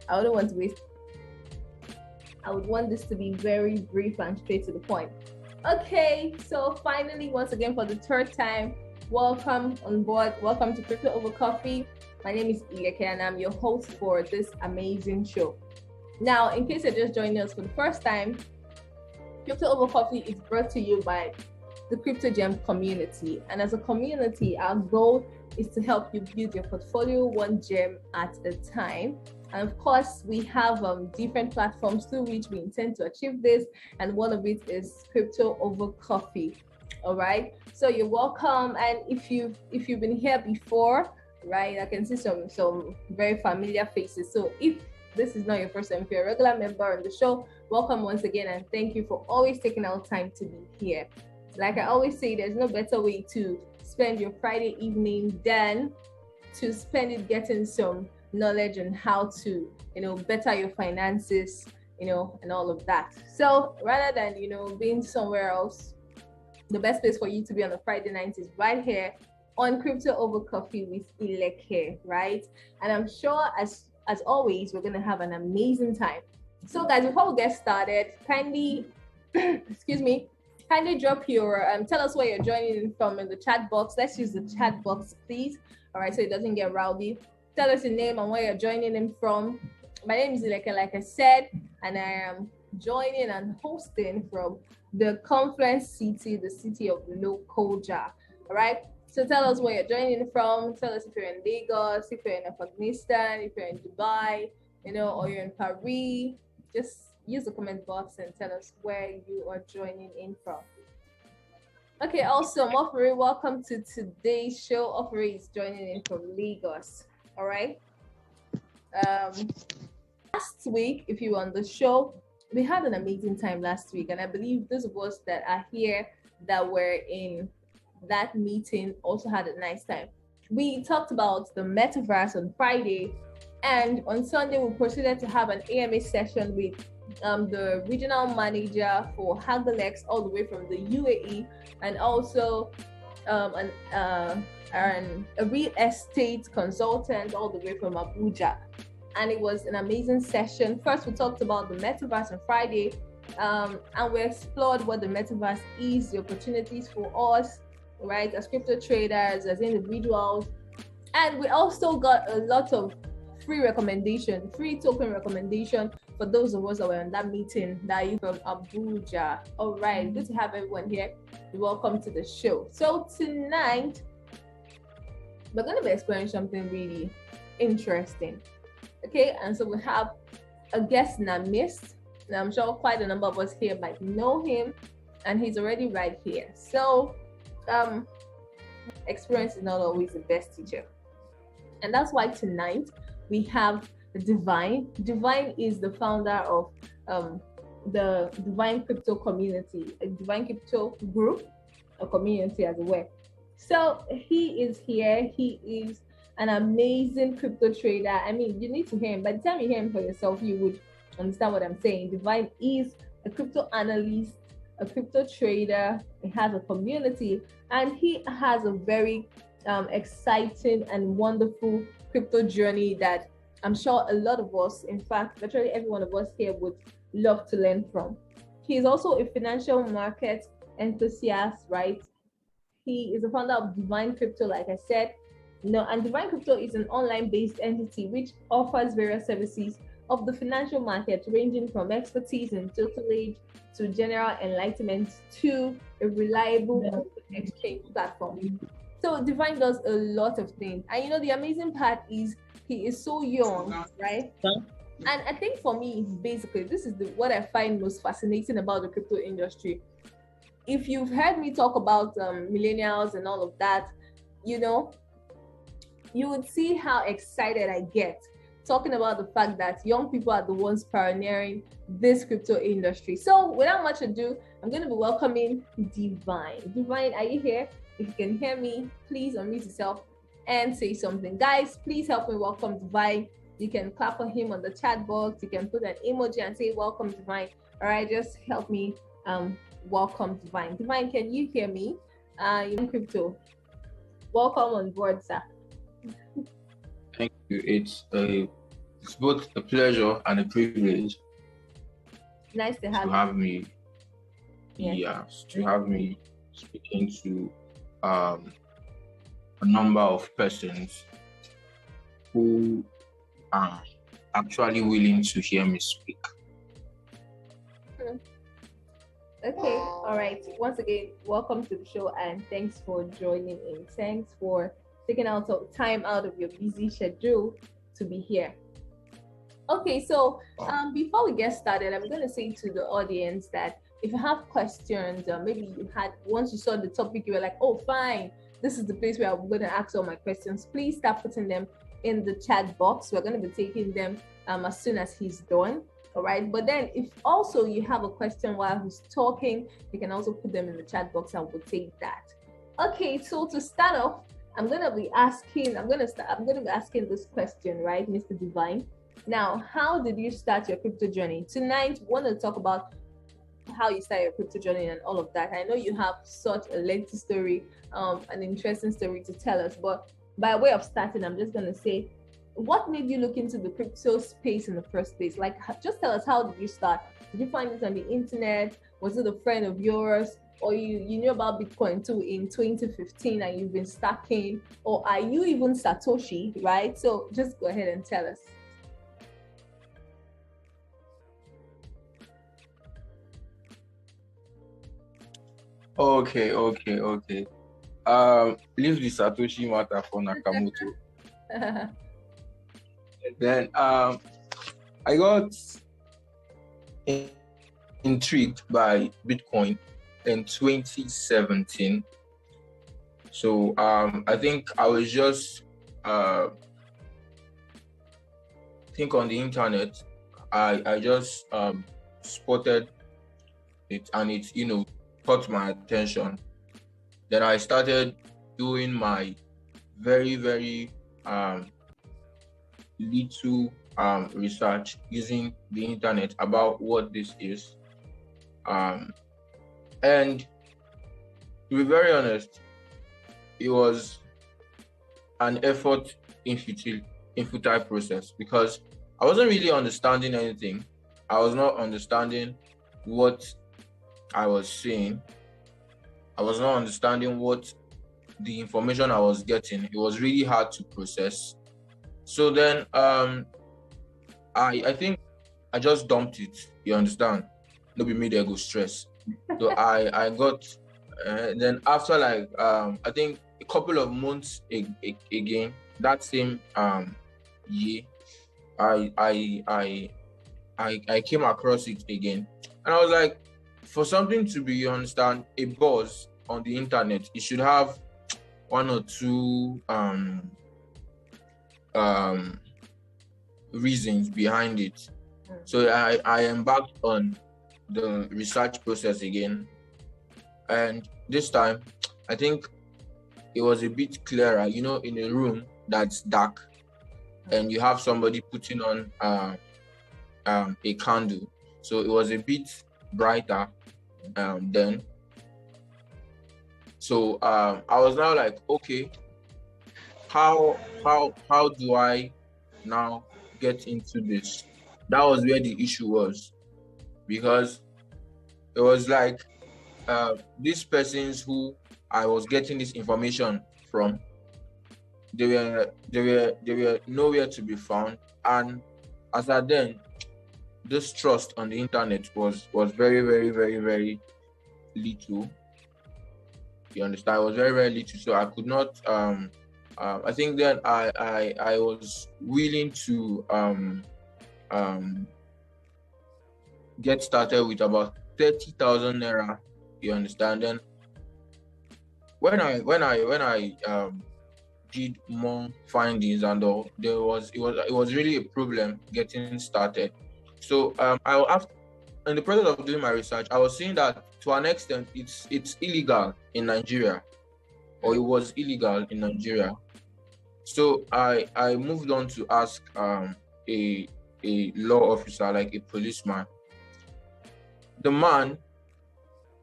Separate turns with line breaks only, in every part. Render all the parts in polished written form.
I wouldn't want to waste. I would want this to be very brief and straight to the point. Okay, so finally, once again, for the third time, welcome on board. Welcome to Crypto Over Coffee. My name is Ileke and I'm your host for this amazing show. Now, in case you're just joining us for the first time, Crypto Over Coffee is brought to you by the Crypto Gem community. And as a community, our goal is to help you build your portfolio one gem at a time. And of course, we have different platforms through which we intend to achieve this. And one of it is Crypto Over Coffee. All right. So you're welcome. And if you've been here before, right, I can see some very familiar faces. So if this is not your first time, if you're a regular member on the show, welcome once again. And thank you for always taking our time to be here. Like I always say, there's no better way to spend your Friday evening than to spend it getting some knowledge on how to, better your finances, and all of that. So rather than, being somewhere else, the best place for you to be on a Friday night is right here on Crypto Over Coffee with Ileke, right? And I'm sure as always, we're going to have an amazing time. So guys, before we get started, kindly, kindly drop your, tell us where you're joining in from in the chat box. Let's use the chat box, please. All right, so it doesn't get rowdy. Tell us your name and where you're joining in from. My name is Ileke, like I said, and I am joining and hosting from the conference city, the city of Lokoja. All right, so tell us where you're joining in from. Tell us if you're in Lagos, if you're in Afghanistan, if you're in Dubai, or you're in Paris. Just use the comment box and tell us where you are joining in from. Okay, also, Ofori, welcome to today's show. Ofori is joining in from Lagos. All right. Last week, if you were on the show, we had an amazing time last week, and I believe those of us that are here that were in that meeting also had a nice time. We talked about the metaverse on Friday, and on Sunday we proceeded to have an AMA session with the regional manager for Hagalex all the way from the UAE, and also a real estate consultant all the way from Abuja. And it was an amazing session. First, we talked about the metaverse on Friday, and we explored what the metaverse is, the opportunities for us, right, as crypto traders, as individuals. And we also got a lot of free token recommendation for those of us that were in that meeting that are from Abuja. All right, good to have everyone here. Welcome to the show. So tonight, we're going to be exploring something really interesting. Okay, and so we have a guest in our midst, and I'm sure quite a number of us here might know him, and he's already right here. So, experience is not always the best teacher, and that's why tonight we have Deevyn. Deevyn is the founder of the Deevyn Crypto Community, a Deevyn Crypto group, a community as well. So he is here. He is an amazing crypto trader. I mean, you need to hear him. By the time you hear him for yourself, you would understand what I'm saying. Deevyn is a crypto analyst, a crypto trader. He has a community, and he has a very exciting and wonderful crypto journey that I'm sure a lot of us, in fact, virtually every one of us here would love to learn from. He is also a financial market enthusiast, right? He is the founder of Deevyn Crypto, like I said. And Deevyn Crypto is an online-based entity which offers various services of the financial market, ranging from expertise in tutelage to general enlightenment to a reliable exchange platform. So Deevyn does a lot of things. And the amazing part is he is so young, right? And I think for me, basically, this is what I find most fascinating about the crypto industry. If you've heard me talk about millennials and all of that, you would see how excited I get talking about the fact that young people are the ones pioneering this crypto industry. So without much ado, I'm going to be welcoming Deevyn. Deevyn, are you here? If you can hear me, please unmute yourself and say something. Guys, please help me welcome Deevyn. You can clap for him on the chat box. You can put an emoji and say welcome Deevyn. All right, just help me welcome Deevyn. Deevyn, can you hear me? You're in crypto. Welcome on board, sir.
Thank you. It's both a pleasure and a privilege
Nice to
to have me. Yes, to have me speaking to a number of persons who are actually willing to hear me speak.
Okay, all right. Once again, welcome to the show and thanks for joining in. Thanks for taking out time out of your busy schedule to be here. Okay, so before we get started, I'm going to say to the audience that if you have questions, or maybe once you saw the topic, you were like, oh, fine, this is the place where I'm going to ask all my questions. Please start putting them in the chat box. We're going to be taking them as soon as he's done. All right. But then if also you have a question while he's talking, you can also put them in the chat box and we'll take that. Okay. So to start off, I'm going to be asking this question, right, Mr. Deevyn? Now, how did you start your crypto journey? Tonight, we want to talk about how you started your crypto journey and all of that. I know you have such a lengthy story, an interesting story to tell us, but by way of starting, I'm just going to say, what made you look into the crypto space in the first place? Like, just tell us, how did you start? Did you find it on the internet? Was it a friend of yours? Or you knew about Bitcoin too in 2015 and you've been stacking? Or are you even Satoshi, right? So just go ahead and tell us.
Okay. Leave the Satoshi matter for Nakamoto. Then I got intrigued by Bitcoin in 2017. So I think I was just think on the internet. I just spotted it and it caught my attention. Then I started doing my very little research using the internet about what this is. And to be very honest, it was an effort in futile process because I wasn't really understanding anything. I was not understanding what I was seeing. I was not understanding what the information I was getting. It was really hard to process. So then I think I just dumped it. You understand? Nobody made me go stress. So I got then after like I think a couple of months again that same year I came across it again and I was like, for something to be, you understand, a buzz on the internet, it should have one or two reasons behind it. So I embarked on the research process again, and this time I think it was a bit clearer, in a room that's dark and you have somebody putting on a candle, so it was a bit brighter then. So I was now like, okay, how do I now get into this? That was where the issue was, because it was like these persons who I was getting this information from, they were nowhere to be found, and as at then, this trust on the internet was very little. You understand? It was very little, so I could not. I think then I was willing to get started with about 30,000 naira. You understand? Then when I did more findings and all, it was really a problem getting started. So in the process of doing my research, I was seeing that to an extent it's illegal in Nigeria, or it was illegal in Nigeria. So I moved on to ask a law officer, like a policeman. The man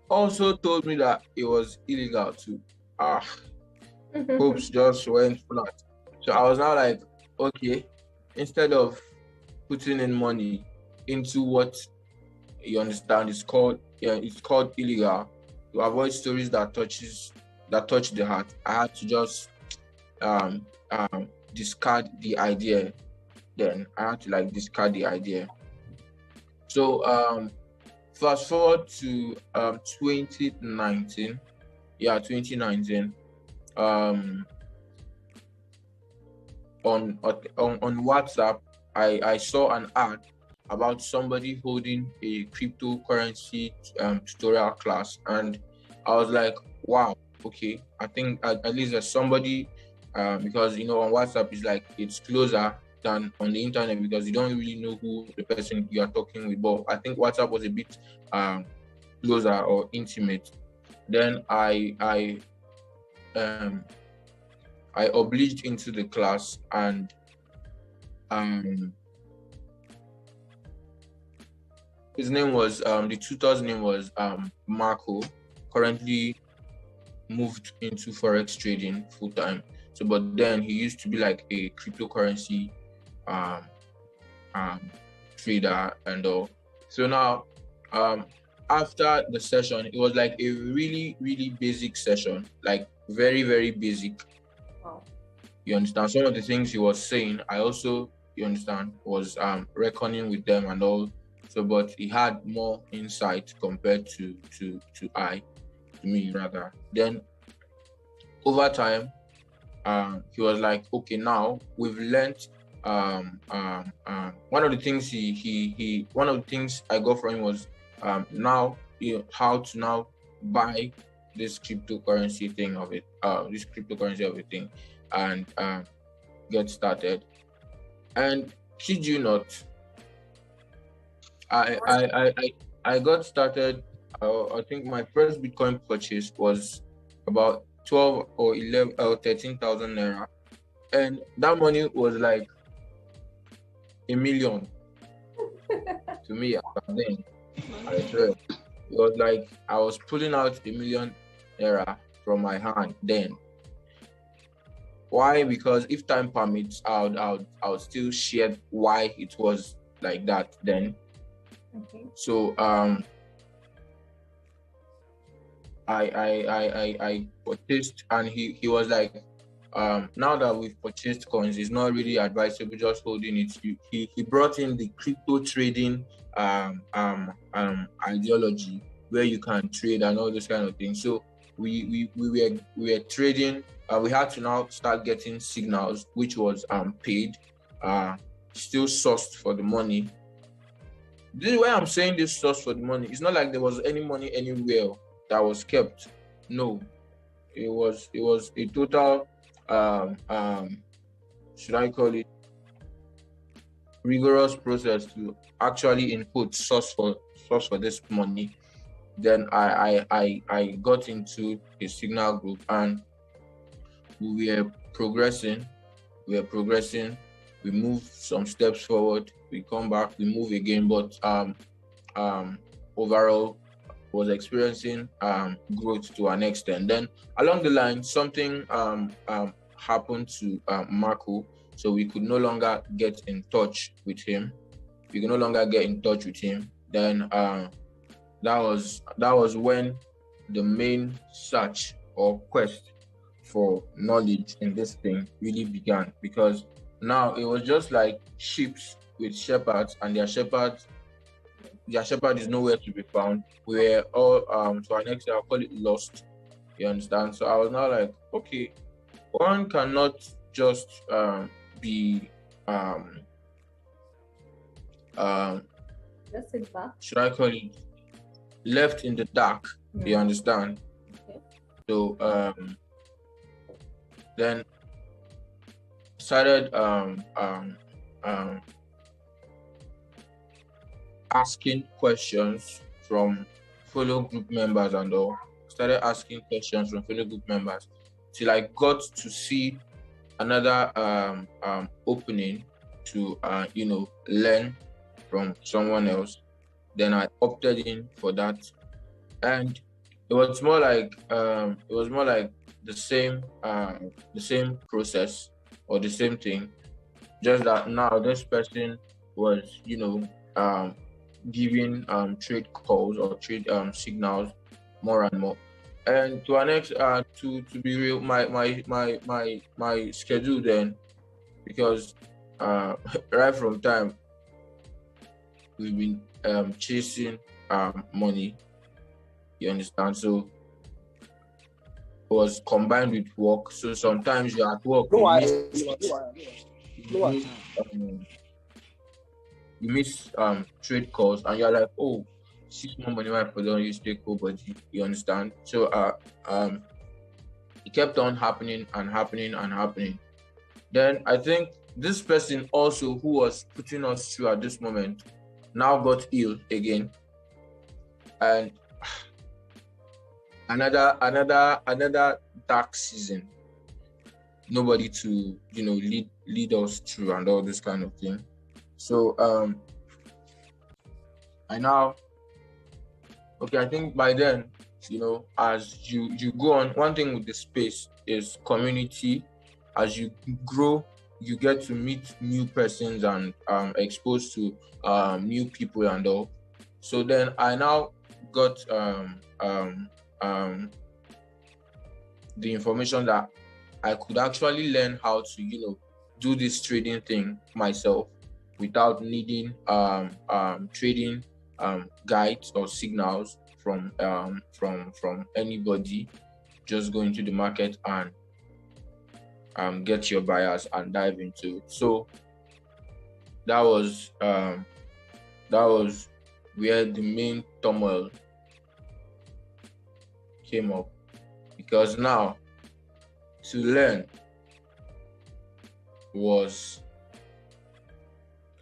also told me that it was illegal too. Hopes just went flat. So I was now like, okay, instead of putting in money into what you understand it's called illegal, to avoid stories that touch the heart, I had to just discard the idea. Then I had to like discard the idea. So fast forward to 2019. Yeah, 2019. Um, on WhatsApp, I saw an ad about somebody holding a cryptocurrency tutorial class, and I was like, wow, okay, I think at least there's somebody, because on WhatsApp it's closer than on the internet, because you don't really know who the person you are talking with. But I think WhatsApp was a bit closer or intimate. Then I obliged into the class, and his name was the tutor's name was Marco. Currently moved into forex trading full time. So, but then he used to be like a cryptocurrency trader and all. So now, after the session, it was like a really, really basic session, like very, very basic.
Wow.
You understand? Some of the things he was saying, I also, you understand, was reckoning with them and all. So, but he had more insight compared to me rather. Then over time, he was like, okay, now we've learned. One of the things I got from him was now how to now buy this cryptocurrency thing of it, and get started. And kid you not, I got started. I think my first Bitcoin purchase was about 12 or 11 or 13,000 naira, and that money was like $1 million to me then. I swear, it was like I was pulling out $1 million naira from my hand then. Why? Because if time permits, I'll still share why it was like that then.
Okay.
So I purchased, and he was like, now that we've purchased coins, it's not really advisable just holding it. He brought in the crypto trading ideology where you can trade and all those kind of things. So we were trading. We had to now start getting signals, which was paid, still sourced for the money. This is why I'm saying this source for the money. It's not like there was any money anywhere that was kept. No, it was a total should I call it rigorous process to actually input source for this money. Then I got into a signal group, and we were progressing. We move some steps forward, we come back, we move again, but overall was experiencing growth to an extent. Then along the line, something happened to Marco, so we could no longer get in touch with him. Then that was when the main search or quest for knowledge in this thing really began, because now it was just like sheep with shepherds, and their shepherd is nowhere to be found. We're all to an extent, I'll call it lost. You understand? So I was now like, okay, one cannot just be
Just sit back.
should I call it left in the dark.
Yeah.
You understand?
Okay.
So then started asking questions from fellow group members and all. Started asking questions from fellow group members till I got to see another opening to learn from someone else. Then I opted in for that, and it was more like the same process or the same thing. Just that now this person was, giving trade calls or trade signals more and more. And to an ex to be real, my schedule then, because right from time we've been chasing money, you understand? So it was combined with work. So sometimes you're at work,
No,
you
I,
miss
no,
you miss you miss trade calls, and you're like, oh, see more money might put on you stay cool, but you understand. So it kept on happening and happening and happening. Then I think this person also who was putting us through at this moment now got ill again, and another dark season. Nobody to lead us through and all this kind of thing. So I think by then, as you go on, one thing with the space is community. As you grow, you get to meet new persons and exposed to new people and all. So then I now got the information that I could actually learn how to do this trading thing myself without needing trading guides or signals from anybody. Just go into the market and get your buyers and dive into it. So that was where the main turmoil came up, because now to learn was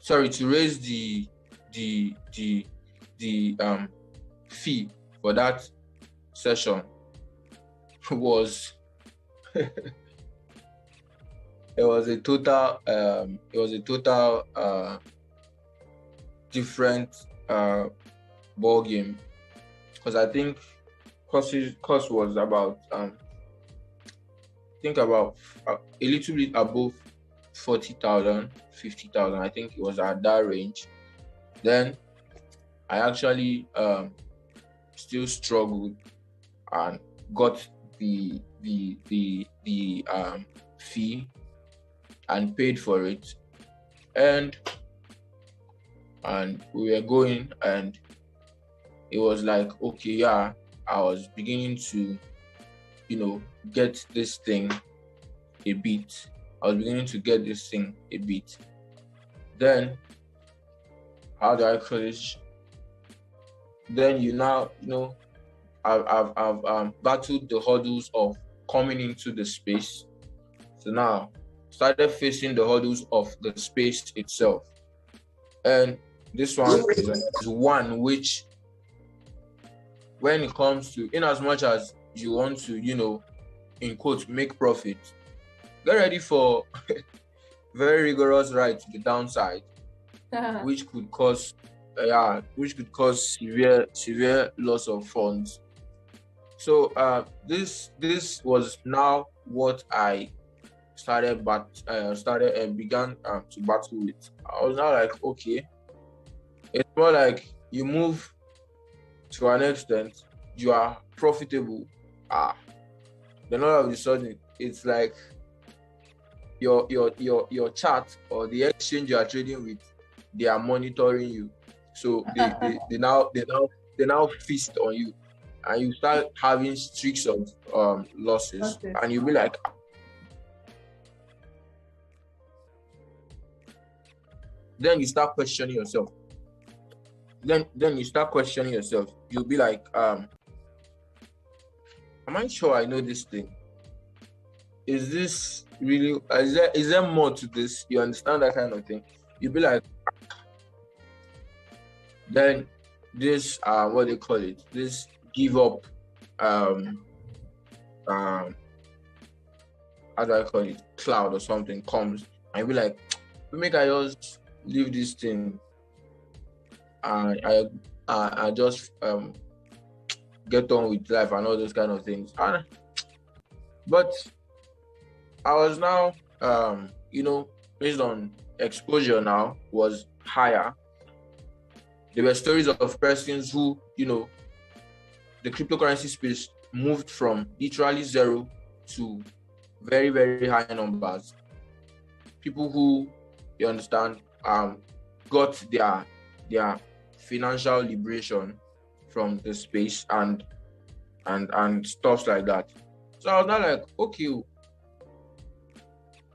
to raise the fee for that session was it was a total different ball game, because I think cost was about about a little bit above 40,000, 50,000. I think it was at that range. Then I actually still struggled and got the fee and paid for it, and we were going, and it was like, okay, yeah, I was beginning to get this thing a bit. Then how do I call it? Then I've battled the hurdles of coming into the space. So now started facing the hurdles of the space itself. And this one is one which, when it comes to, in as much as you want to, in quotes, make profit, get ready for very rigorous ride to the downside, which could cause severe loss of funds. So this was now what I began to battle with. I was now like, okay, it's more like you move to an extent, you are profitable. Then all of a sudden, it's like your chart or the exchange you are trading with, they are monitoring you. So they now feast on you, and you start having streaks of losses, and you'll be like, then you start questioning yourself. Then you start questioning yourself. You'll be like, am I sure I know this thing? Is this really? Is there more to this? You understand that kind of thing? You'll be like, then this what they call it? This give up. How do I call it? Cloud or something comes, and you'll be like, make I just leave this thing. I just get on with life and all those kind of things. But I was now, based on exposure now was higher. There were stories of persons who, the cryptocurrency space moved from literally zero to very, very high numbers. People who, you understand, got their financial liberation from the space and stuff like that. So I was not like, okay,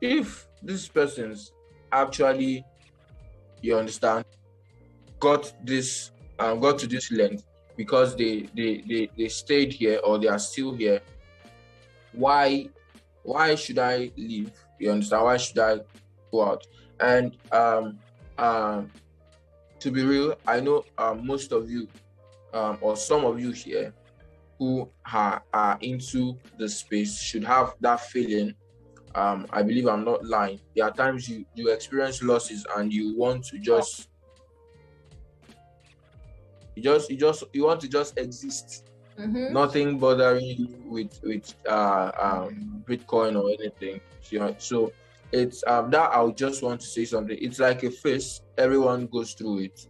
if these persons actually, you understand, got to this length because they stayed here or they are still here, why should I leave? You understand? Why should I go out? And to be real, I know most of you or some of you here who are into the space should have that feeling. I believe I'm not lying. There are times you experience losses and you want to just you want to just exist.
Mm-hmm.
Nothing bothering you with Bitcoin or anything. So it's that I just want to say something. It's like a phase. Everyone goes through it.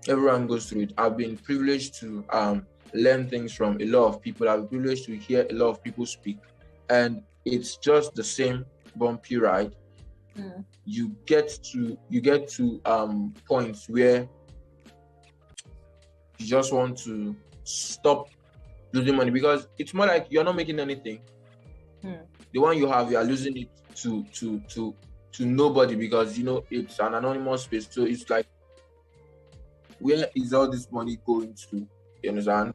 I've been privileged to learn things from a lot of people. I've been privileged to hear a lot of people speak, and it's just the same bumpy ride. You get to points where you just want to stop losing money because it's more like you're not making anything. The one you have, you are losing it to nobody because it's an anonymous space. So it's like, where is all this money going to? You understand?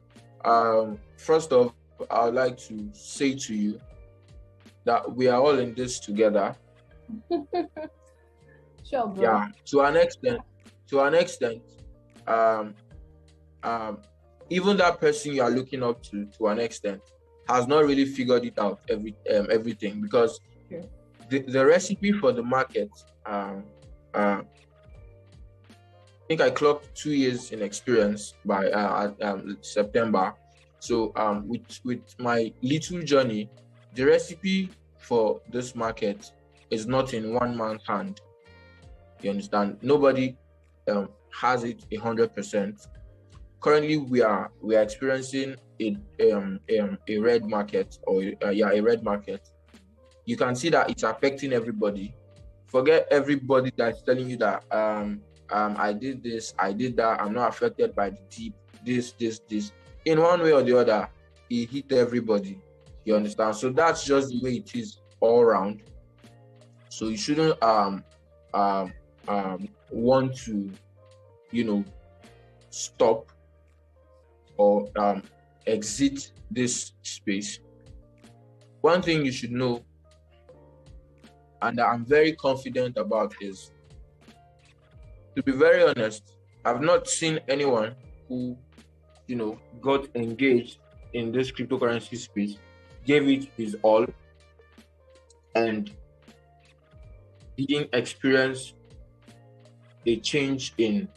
First off, I would like to say to you that we are all in this together.
Sure, bro.
Yeah, to an extent, even that person you are looking up to an extent has not really figured it out everything because the recipe for the market, I think I clocked 2 years in experience by September. So with my little journey, the recipe for this market is not in one man's hand. You understand? Nobody has it 100%. Currently, we are experiencing a red market a red market. You can see that it's affecting everybody. Forget everybody that's telling you that I did this, I did that, I'm not affected by the dip, this. In one way or the other, it hit everybody. You understand? So that's just the way it is all around. So you shouldn't want to, stop or exit this space. One thing you should know, and that I'm very confident about, is, to be very honest, I've not seen anyone who, got engaged in this cryptocurrency space, gave it his all, and didn't experience a change in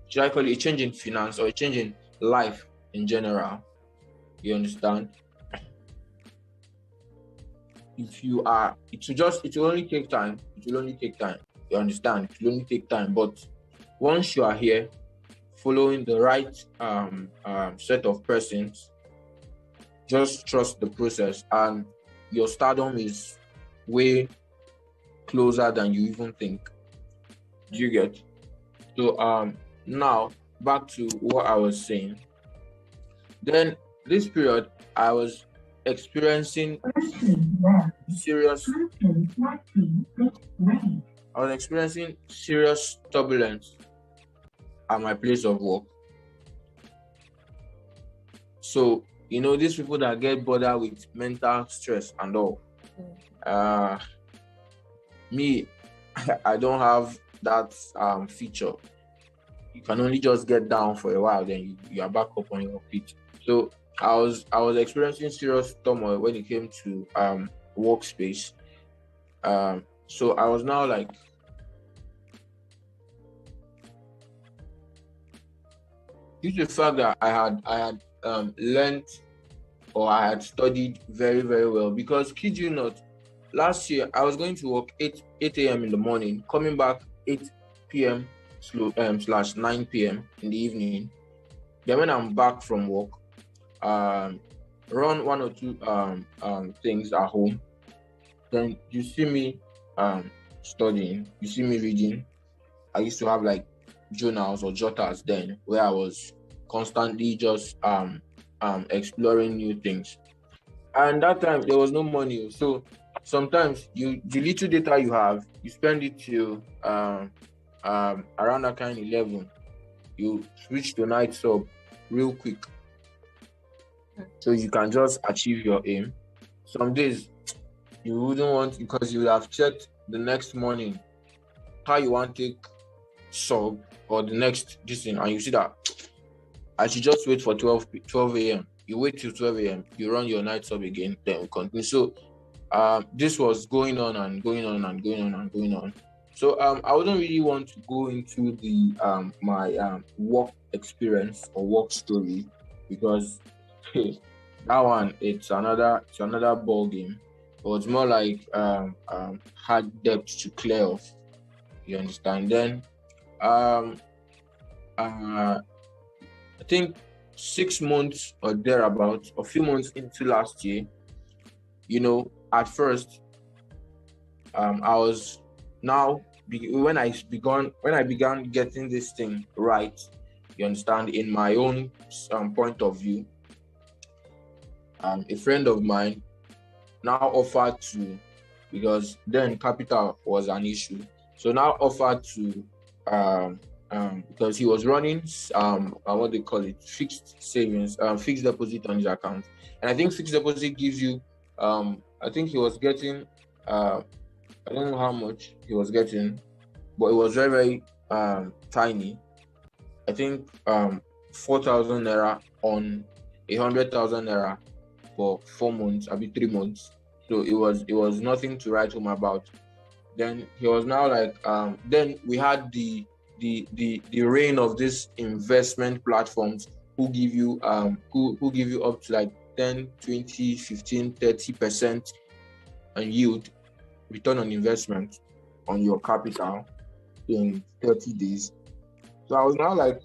should I call it a change in finance or a change in life in general. You understand? If you are, it will only take time. You understand? It will only take time. But once you are here, following the right set of persons, just trust the process, and your stardom is way closer than you even think. Do you get? So now back to what I was saying. Then this period, I was experiencing serious turbulence at my place of work. So, these people that get bothered with mental stress and all. Me, I don't have that feature. You can only just get down for a while, then you are back up on your feet. So I was experiencing serious turmoil when it came to workspace. So I was now like, due to the fact that I had learned, or I had studied very, very well, because kid you not, last year I was going to work 8 a.m. in the morning, coming back 8 p.m. slash 9 p.m. in the evening. Then when I'm back from work, run one or two things at home. Then you see me studying, you see me reading. I used to have like journals or jotters then where I was constantly just exploring new things. And that time there was no money. So sometimes the little data you have, you spend it till around that kind of 11. You switch to night sub real quick. So you can just achieve your aim. Some days you wouldn't want, because you would have checked the next morning how you want to take sub or the next distance, and you see that I should just wait for 12 a.m. You wait till 12 a.m. You run your night sub again, then we continue. So this was going on and going on and going on and going on. So I wouldn't really want to go into the my work experience or work story, because that one it's another ball game. But it's more like hard debt to clear off. You understand? Then I think 6 months or thereabouts, a few months into last year, at first, I was now when I began getting this thing right, you understand, in my own point of view, a friend of mine now offered to, because then capital was an issue, so now offered to because he was running what they call it, fixed savings, fixed deposit on his account. And I think fixed deposit gives you I think he was getting I don't know how much he was getting, but it was very very tiny. I think 4,000 naira on 100,000 naira for 4 months, I mean 3 months. So it was nothing to write home about. Then he was now like then we had the reign of these investment platforms who give you who give you up to like 10, 20, 15, 30% and yield, return on investment on your capital in 30 days. So I was now like,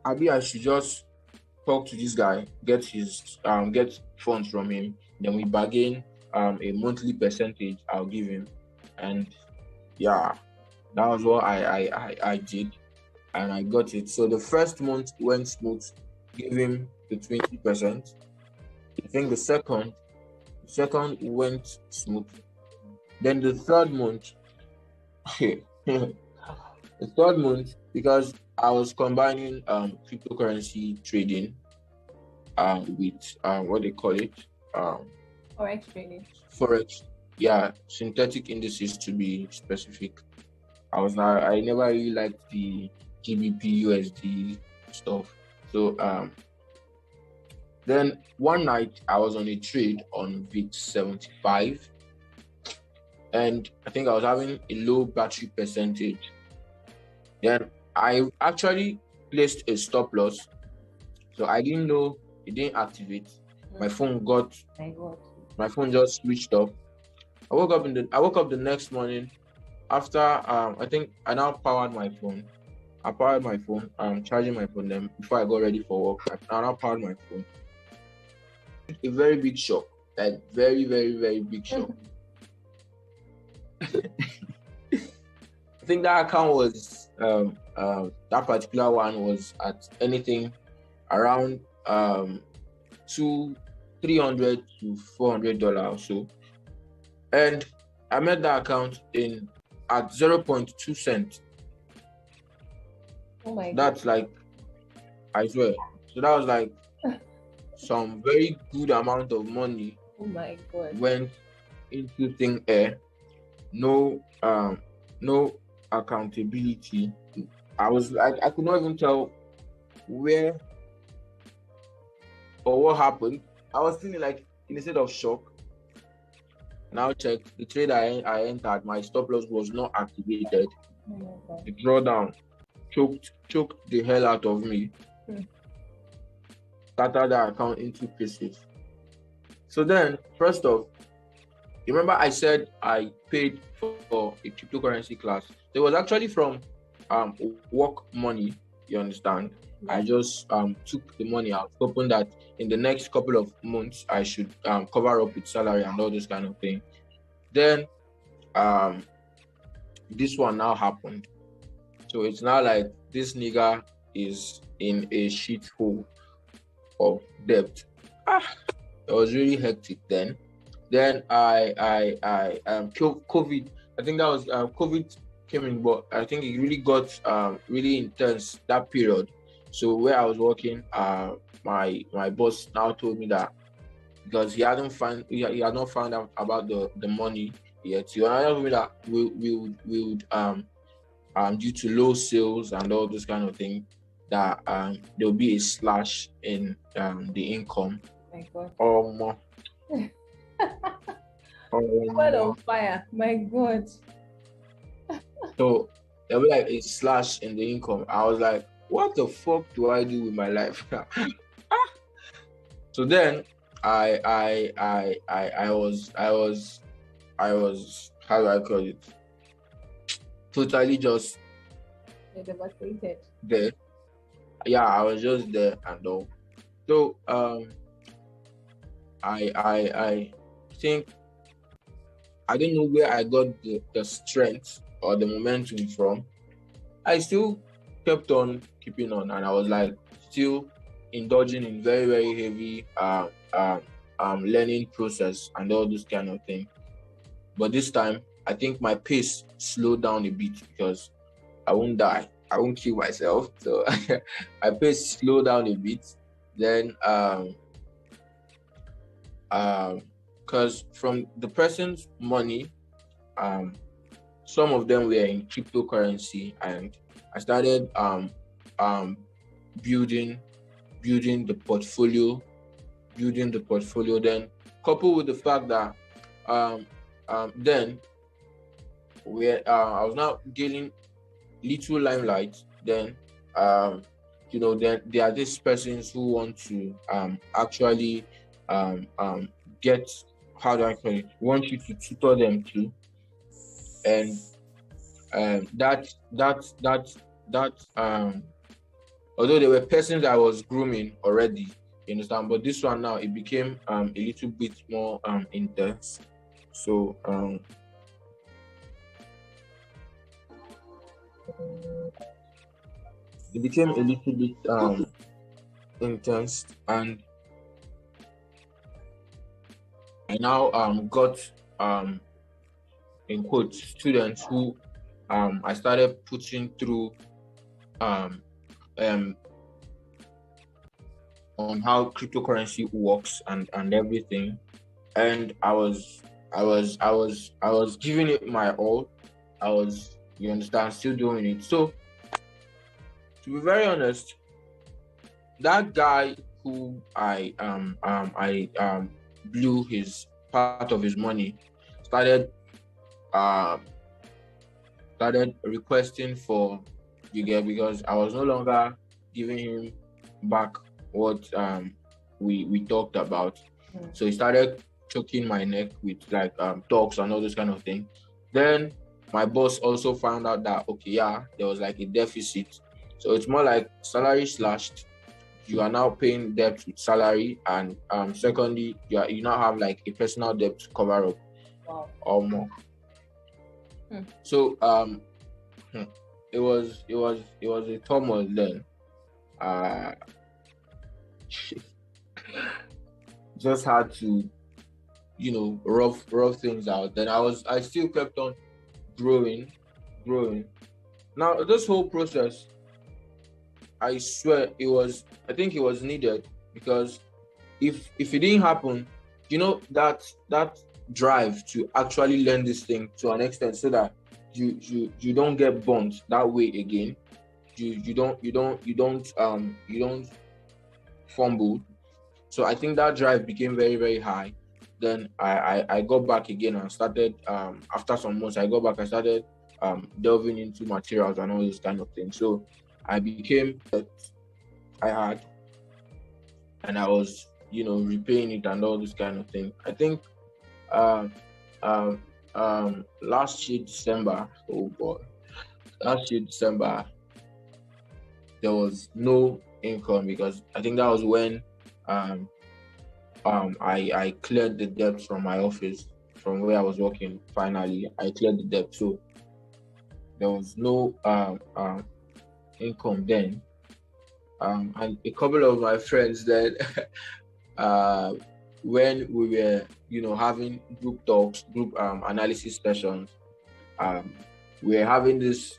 I should just talk to this guy, get his get funds from him, then we bargain a monthly percentage I'll give him. And yeah, that was what I did, and I got it. So the first month went smooth, gave him the 20%. I think the second went smooth. Then the third month, because I was combining cryptocurrency trading with what they call it,
Forex trading.
Forex, yeah, synthetic indices to be specific. I never really liked the GBP USD stuff. So then one night I was on a trade on VIX 75, and I think I was having a low battery percentage. Then I actually placed a stop loss, so I didn't know it didn't activate. My phone just switched off. I woke up the next morning after I think I now powered my phone. I powered my phone. Charging my phone then before I got ready for work. I now powered my phone. A very big shock, like very, very, very big shock. I think that account was that particular one was at anything around $300 to $400 or so, and I made that account at 0.2 cents.
Oh my God.
That's like, I swear. So that was like some very good amount of money.
Oh my God.
Went into thin air. No accountability. I could not even tell where or what happened. I was feeling like in a state of shock. Now check the trade I entered. My stop loss was not activated.
Oh my God.
The drawdown choked the hell out of me. Scattered that account into pieces. So then, first off, remember I said I paid for a cryptocurrency class. It was actually from work money, you understand. I just took the money out, hoping that in the next couple of months I should cover up with salary and all this kind of thing. Then this one now happened. So it's now like this nigga is in a shit hole of debt. It was really hectic then. Then COVID. I think that was COVID came in, but I think it really got really intense that period. So where I was working, my boss now told me that because he had not found out about the money yet. So I told me that we would due to low sales and all this kind of thing, that there will be a slash in the income.
My God.
Well
on fire. My God.
So there will be like a slash in the income. I was like, what the fuck do I do with my life? So then I was how do I call it? Totally just
devastated.
There. Yeah, I was just there and all. So I think I don't know where I got the strength or the momentum from. I still kept on keeping on, and I was like still indulging in very, very heavy learning process and all this kind of thing. But this time, I think my pace slowed down a bit because I won't die. I won't kill myself. So my pace slowed down a bit. Then because from the person's money, some of them were in cryptocurrency, and I started building the portfolio. Then coupled with the fact that then I was now gaining little limelight. Then then there are these persons who want to actually get, how do I call it, want you to tutor them too. And that although there were persons I was grooming already, you understand, but this one now it became a little bit more intense. So it became a little bit intense, and I now got in quotes students who I started pushing through on how cryptocurrency works and everything. And I was giving it my all. I was, you understand, still doing it. So to be very honest, that guy who I blew his part of his money started requesting for because I was no longer giving him back what we talked about. So he started choking my neck with like talks and all this kind of thing. Then my boss also found out that there was like a deficit. So it's more like salary slashed. You are now paying debt with salary, and secondly, you now have like a personal debt to cover up.
Wow.
Or more. So it was a turmoil then. Just had to, rough things out. Then I still kept on growing. Now this whole process, I swear I think it was needed, because if it didn't happen, that drive to actually learn this thing to an extent, so that you don't get burnt that way again. You don't fumble. So I think that drive became very, very high. Then I got back again and started after some months. I started delving into materials and all those kind of things. So I became I had, and I was repaying it and all this kind of thing. I think last year December, oh boy, last year December, there was no income because I think that was when um I cleared the debt from my office, from where I was working. Finally, I cleared the debt, so there was no income then. And a couple of my friends then, when we were, having group talks, group analysis sessions, we were having this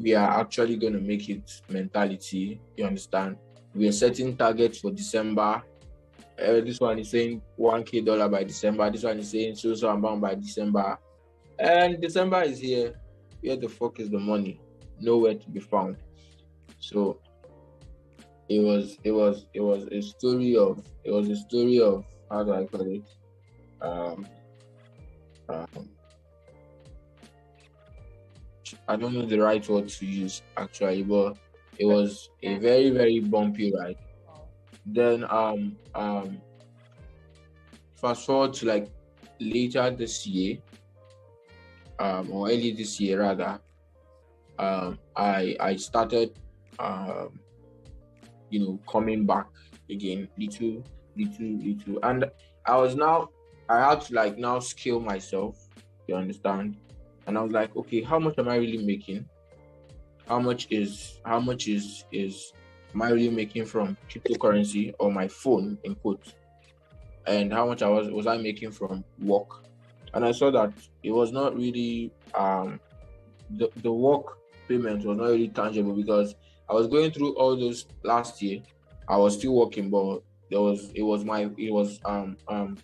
we are actually going to make it mentality. You understand? We are setting targets for December. This one is saying $1,000 by December. This one is saying so amount by December. And December is here. Where the fuck is the money? Nowhere to be found. So it was a story of how do I call it? I don't know the right word to use actually, but it was a very, very bumpy ride. Then fast forward to like later this year, or early this year rather, I started coming back again, little, and I had to like now scale myself, you understand? And I was like, okay, how much am I really making? How much is am I really making from cryptocurrency or my phone in quotes? And how much was I making from work? And I saw that it was not really the work payment was not really tangible because I was going through all those last year. I was still working, but it was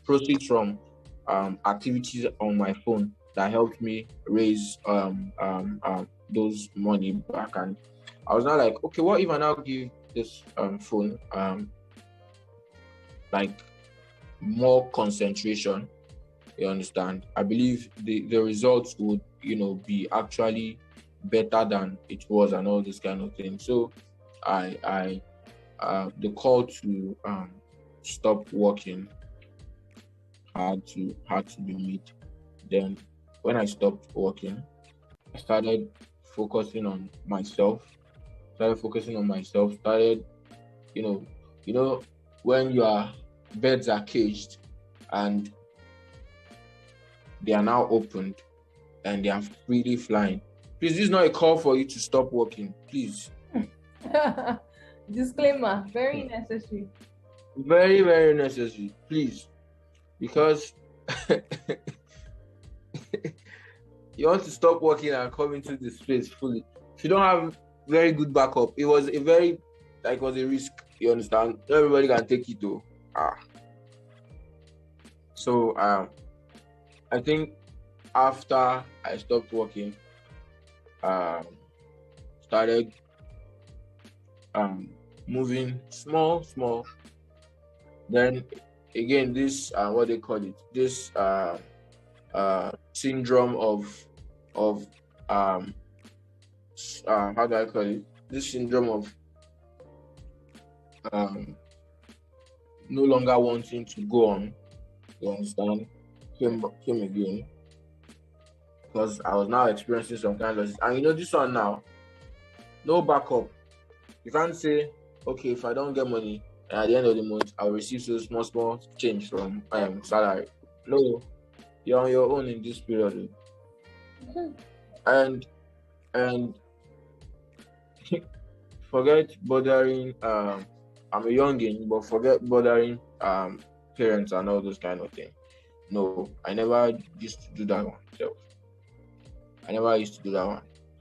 proceeds from activities on my phone that helped me raise those money back. And I was now like, okay, what if I now give this phone like more concentration? You understand? I believe the results would be actually better than it was and all this kind of thing. So I the call to stop working had to be made. Then when I stopped working, I started focusing on myself. Started, when your birds are caged and they are now opened and they are freely flying. Please, this is not a call for you to stop working. Please.
Disclaimer, very necessary.
Very, very necessary. Please. Because you want to stop working and come into the space fully. If you don't have very good backup, it was a risk. You understand? Not everybody can take it though. So I think after I stopped working, started moving small. Then again, this what they call it, this syndrome of how do I call it? This syndrome of no longer wanting to go on. You understand? Came again because I was now experiencing some kind of losses. And this one now, no backup. You can't say, okay, if I don't get money at the end of the month, I'll receive so small change from salary. No, you're on your own in this period. And forget bothering. I'm a youngin, but forget bothering parents and all those kind of things. No, I never used to do that one. So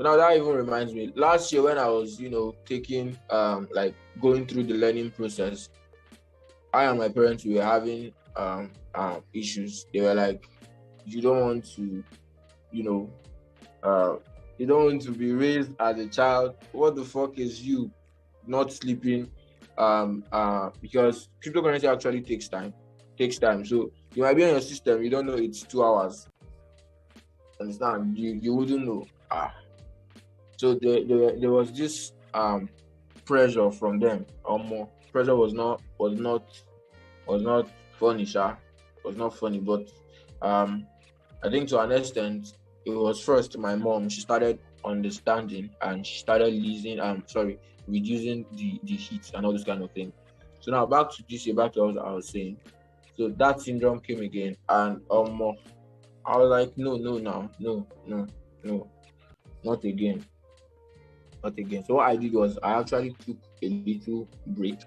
now that even reminds me, last year when I was, taking like going through the learning process, I and my parents were having issues. They were like, you don't want to, you don't want to be raised as a child. What the fuck is you not sleeping? Because cryptocurrency actually takes time. So you might be on your system, you don't know it's 2 hours. Understand? You wouldn't know. So there was this pressure from them, or more pressure was not funny, sha. was not funny, but I think to an extent it was first my mom. She started understanding and she started reducing the heat and all this kind of thing. So now back to this, back to what I was saying. So that syndrome came again, and I was like, no, not again, not again. So what I did was I actually took a little break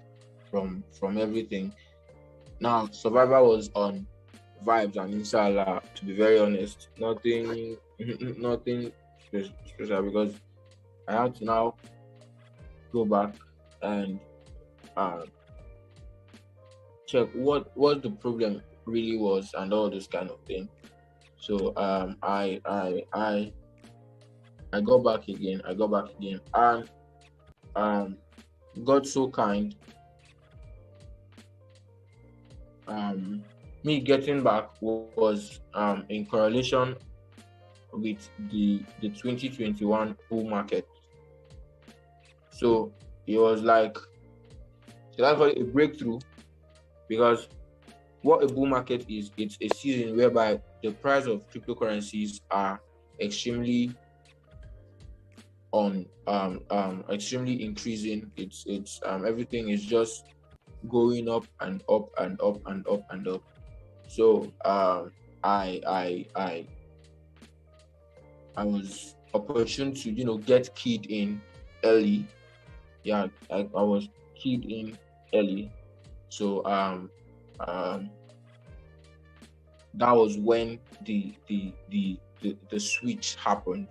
from everything. Now survivor was on vibes and inshallah, to be very honest, nothing nothing special, because I had to now go back and check what the problem really was and all this kind of thing. So I got back again. And God so kind. Me getting back was in correlation with the 2021 bull market. So it was like, should I call it a breakthrough? Because what a bull market is, it's a season whereby the price of cryptocurrencies are extremely extremely increasing. It's everything is just going up and up and up and up and up. So I was opportune to get keyed in early. Yeah, I was keyed in early. So that was when the switch happened.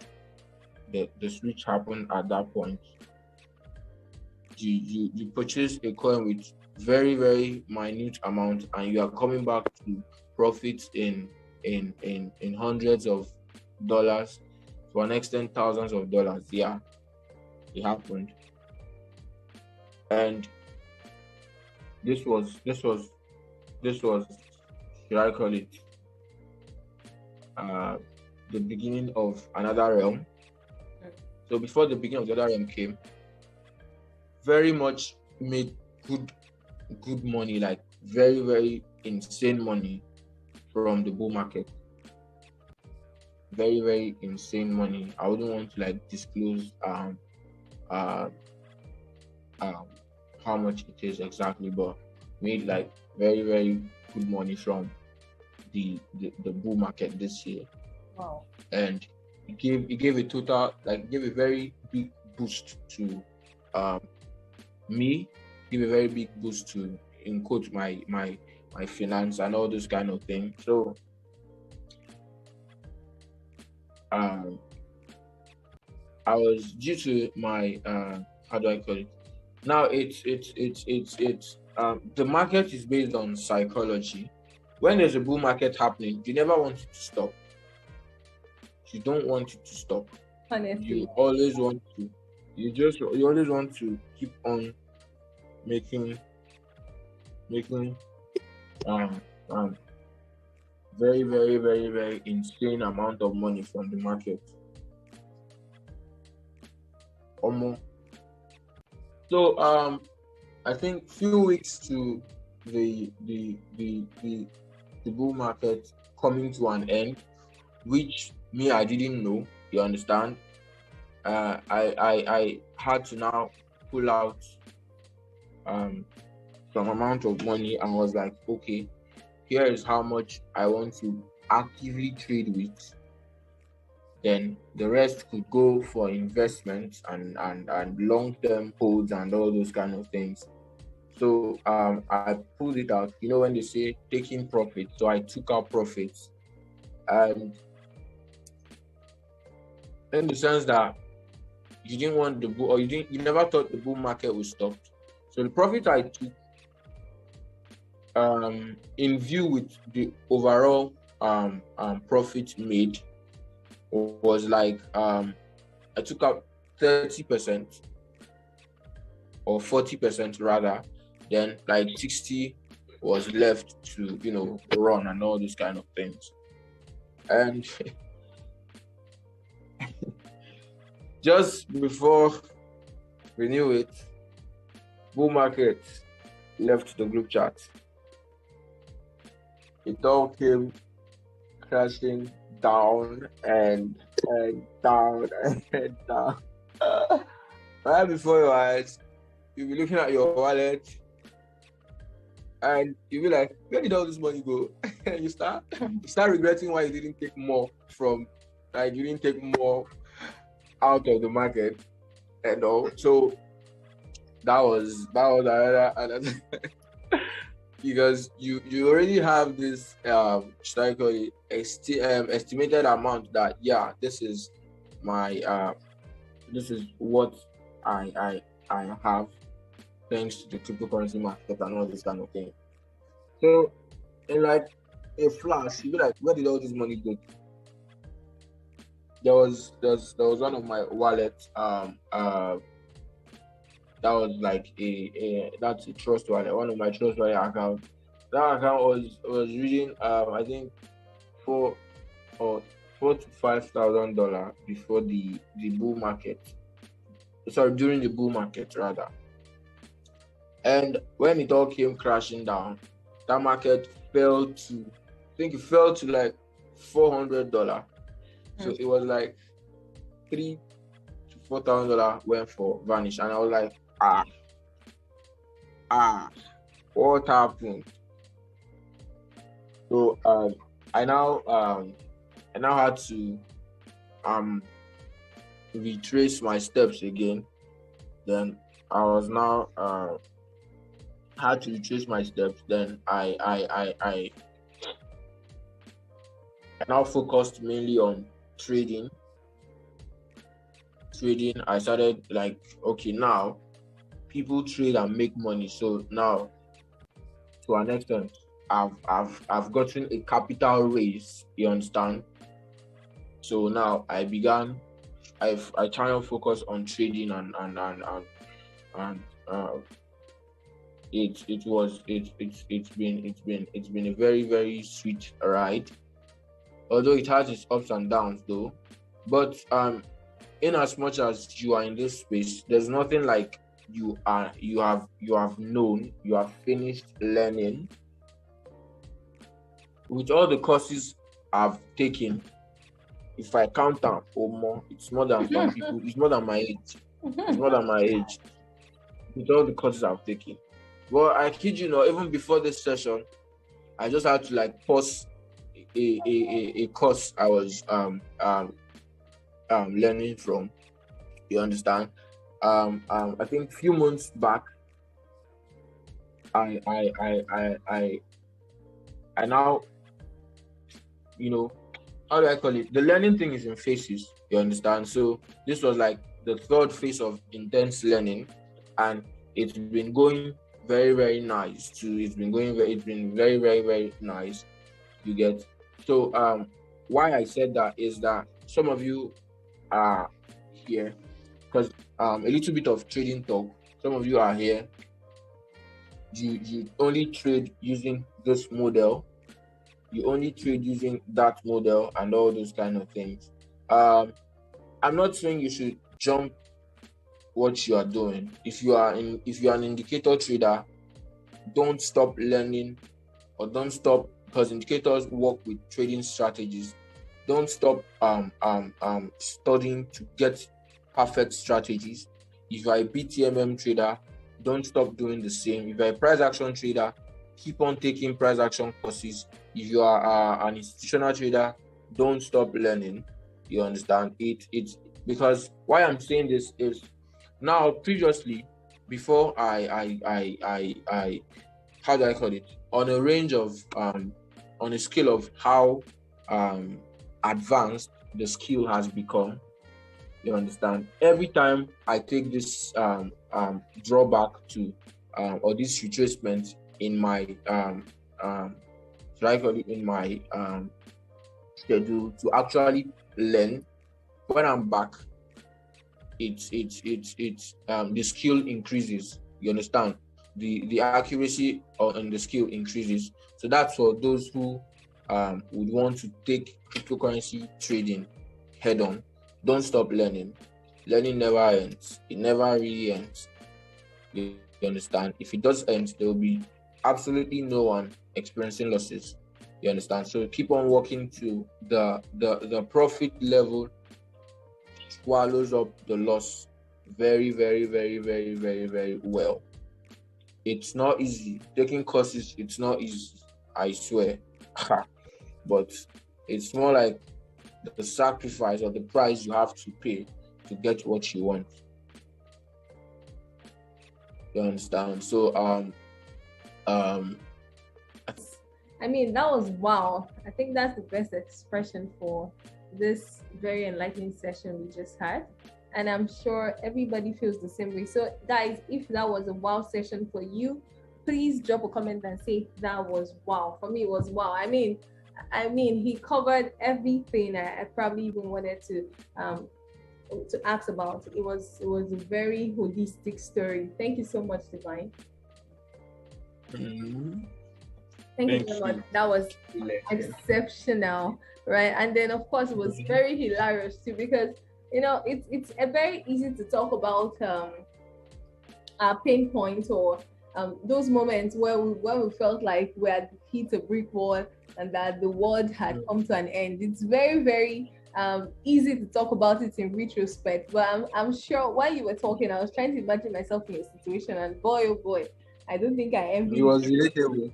The switch happened at that point. You purchase a coin with very, very minute amount, and you are coming back to profits in hundreds of dollars, to an extent thousands of dollars. Yeah, it happened. And this was should I call it the beginning of another realm. So before the beginning of the other realm came, very much made good money, like very, very insane money from the bull market. Very, very insane money. I wouldn't want to disclose how much it is exactly, but made very, very good money from the bull market this year.
Wow.
And it gave a total, gave a very big boost to me, give a very big boost to, in quote, my finance and all those kind of things. So I was, due to my how do I call it? Now it's the market is based on psychology. When there's a bull market happening, you never want it to stop. You don't want it to stop.
Honestly.
You always want to. You always want to keep on making very, very, very, very insane amount of money from the market. So I think few weeks to the bull market coming to an end, which me, I didn't know, you understand. I had to now pull out some amount of money, and was like, okay, here is how much I want to actively trade with. Then the rest could go for investments and long-term holds and all those kind of things. So I pulled it out. When they say taking profit, so I took out profits, and in the sense that you didn't want the bull, or you never thought the bull market would stop. So the profit I took, in view with the overall profit made, was I took out 30% or 40% rather, then 60 was left to run and all these kind of things. And just before we knew it, bull market left the group chat. it all came crashing down and down and down. Right before your eyes, you'll be looking at your wallet and you'll be like, where did all this money go? And you start regretting why you didn't take more you didn't take more out of the market and all. So that was another because you already have this should I call it estimated amount that this is my this is what I have thanks to the cryptocurrency market and all this kind of thing. So in like a flash, you'll be like, where did all this money go? There was one of my wallets that was like that's a trust wallet, one of my trust wallet accounts. That account was reading I think $4,000 to $5,000 before the bull market. Sorry, during the bull market rather. And when it all came crashing down, that market fell to like $400. So it was like $3,000 to $4,000 went for vanish, and I was like, what happened? So I now had to retrace my steps again. Then I was now had to retrace my steps. Then I now focused mainly on trading. I started like, okay, now people trade and make money. So now, to an extent, I've gotten a capital raise. You understand? So now I try to focus on trading and it's been a very, very sweet ride. Although it has its ups and downs though. But in as much as you are in this space, there's nothing like you have finished learning. With all the courses I've taken, if I count them or more, it's more than some people, it's more than my age. It's more than my age. With all the courses I've taken. Well, I kid you not, even before this session, I just had to like pause a course I was learning from. You understand? I think a few months back, I now, you know, how do I call it? The learning thing is in phases. You understand? So this was like the third phase of intense learning, and it's been going very, very nice too. It's been very, very, very nice. You get? So why I said that is that some of you are here because a little bit of trading talk. Some of you are here. You only trade using this model. You only trade using that model and all those kind of things. I'm not saying you should jump what you are doing. If you are an indicator trader, don't stop learning or don't stop, because indicators work with trading strategies. Don't stop studying to get perfect strategies. If you are a BTMM trader, don't stop doing the same. If you're a price action trader, keep on taking price action courses. If you are an institutional trader, don't stop learning. You understand? It's because why I'm saying this is now previously, before I how do I call it? On a range of on a scale of how advanced the skill has become, you understand? Every time I take this drawback to or this retracement in my in my schedule to actually learn, when I'm back, it's the skill increases. You understand? The accuracy on the skill increases. So that's for those who would want to take cryptocurrency trading head on. Don't stop learning. Learning never ends. It never really ends. You understand? If it does end, there will be absolutely no one experiencing losses. You understand? So keep on working to the profit level swallows up the loss very, very, very, very, very, very well. It's not easy. Taking courses, it's not easy, I swear. But it's more like the sacrifice or the price you have to pay to get what you want. You understand? So
I mean, that was wow. I think that's the best expression for this very enlightening session we just had. And I'm sure everybody feels the same way. So guys, if that was a wow session for you, please drop a comment and say that was wow. For me, it was wow. I mean, he covered everything I probably even wanted to ask about. It was a very holistic story. Thank you so much, Deevyn. Thank you so much. That was exceptional, right? And then of course it was very hilarious too, because it's very easy to talk about our pain points or those moments where we felt like we had hit a brick wall and that the world had come to an end. It's very, very easy to talk about it in retrospect, but I'm sure while you were talking, I was trying to imagine myself in your situation, and boy, oh boy, I don't think I envy.
It was relatable.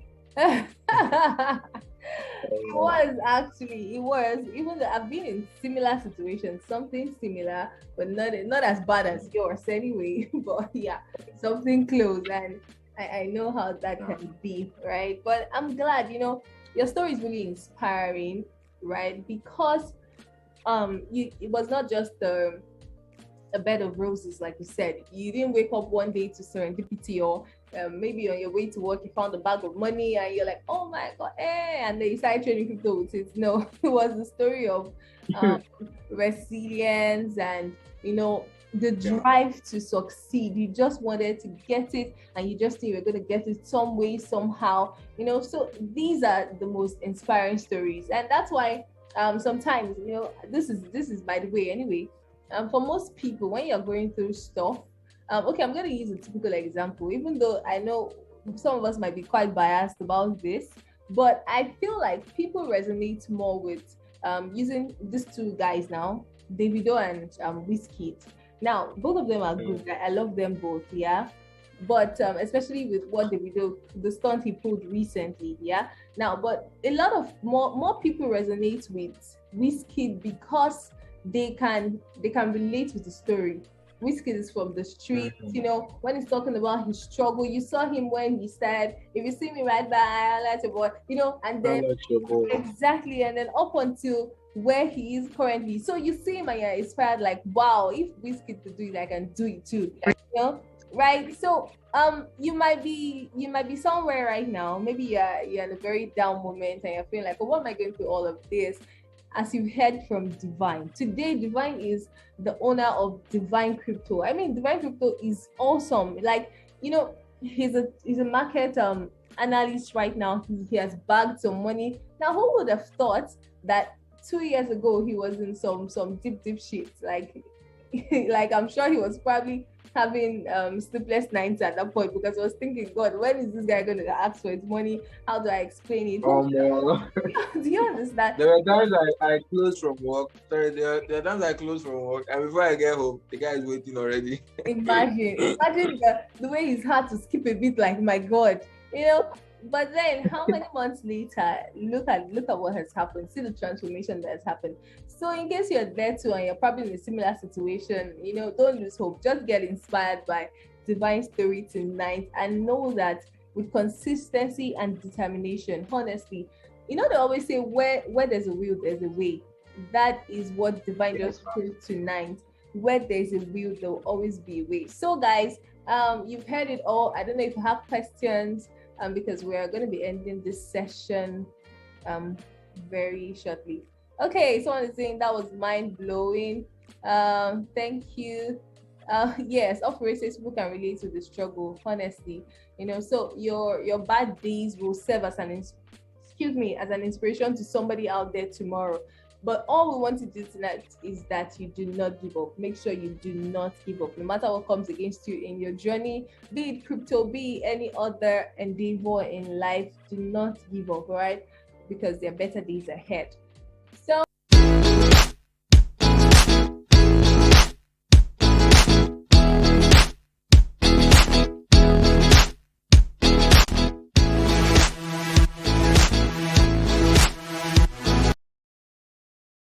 It was, even though I've been in similar situations, something similar, but not as bad as yours anyway. But yeah, something close, and I know how that can be, right? But I'm glad, your story is really inspiring, right? Because it was not just a bed of roses, like you said. You didn't wake up one day to serendipity, or maybe on your way to work you found a bag of money and you're like, oh my god, and then you started trading crypto with it. No, it was the story of resilience and the drive to succeed. You just wanted to get it, and you just knew you were going to get it some way, somehow. So these are the most inspiring stories, and that's why sometimes this is by the way anyway. For most people, when you're going through stuff, okay, I'm going to use a typical example, even though I know some of us might be quite biased about this, but I feel like people resonate more with using these two guys now, Davido and Wizkid. Now, both of them are good. I love them both, yeah. But especially with what Davido, the stunt he pulled recently, yeah. Now, but a lot of more people resonate with Wizkid because they can relate with the story. Wizkid is from the street, when he's talking about his struggle. You saw him when he said, if you see me right by, I like your boy, and then exactly, and then up until where he is currently. So you see him and you're inspired, like, wow, if Wizkid could do it, I can do it too. Right? So you might be somewhere right now. Maybe you're in a very down moment and you're feeling like, oh, what am I going through all of this? As you've heard from Deevyn. Today, Deevyn is the owner of Deevyn Crypto. I mean, Deevyn Crypto is awesome. Like, he's a market analyst right now. He has bagged some money. Now, who would have thought that 2 years ago he was in some deep shit? Like I'm sure he was probably having sleepless nights at that point, because I was thinking, God, when is this guy going to ask for his money? How do I explain it?
Oh no.
Do you understand?
There were times I closed from work. Sorry, there were times I closed from work, and before I get home, the guy is waiting already.
Imagine the way he's hard to skip a bit. Like, my God, But then, how many months later? Look at what has happened. See the transformation that has happened. So, in case you're there too, and you're probably in a similar situation, don't lose hope. Just get inspired by Deevyn's story tonight, and know that with consistency and determination, honestly, they always say where there's a will, there's a way. That is what Deevyn just proved tonight. Where there's a will, there will always be a way. So, guys, you've heard it all. I don't know if you have questions. Because we are going to be ending this session very shortly. Okay, someone is saying that was mind-blowing. Thank you. Yes, of races, people can relate to the struggle, honestly. So your bad days will serve as an inspiration to somebody out there tomorrow. But all we want to do tonight is that you do not give up. Make sure you do not give up, no matter what comes against you in your journey, be it crypto, be it any other endeavor in life. Do not give up, all right? because there are better days ahead. So